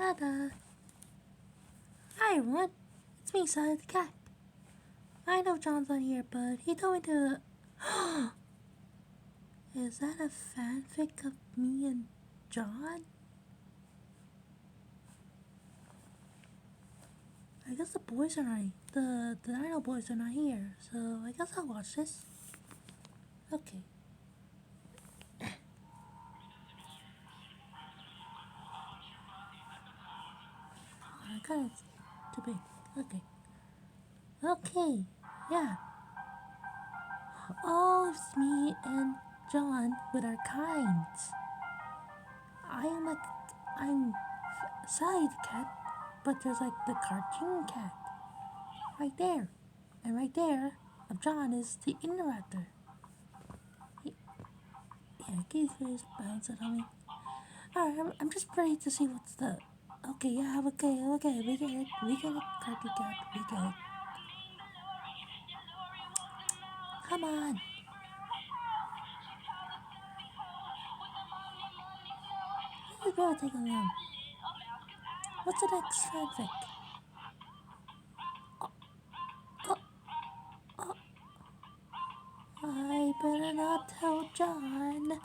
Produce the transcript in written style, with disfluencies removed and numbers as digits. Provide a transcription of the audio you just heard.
Ta-da! Hi everyone, it's me, Sally the Cat. I know John's not here, but he told me to... Is that a fanfic of me and John? I guess the boys are not... The Dino boys are not here, so I guess I'll watch this. Okay. I kinda too big. Okay. Okay, yeah. Oh, it's me and John with our kinds. I'm Sally the cat, but there's like the cartoon cat right there, and right there of John is the Indoraptor. Yeah, Keith is bouncing on me. Alright, I'm just ready to see what's the. Okay, yeah, okay, we get it, cartoon cat, we get it. Come on. This is really taking long. What's the next fanfic? I better not tell John.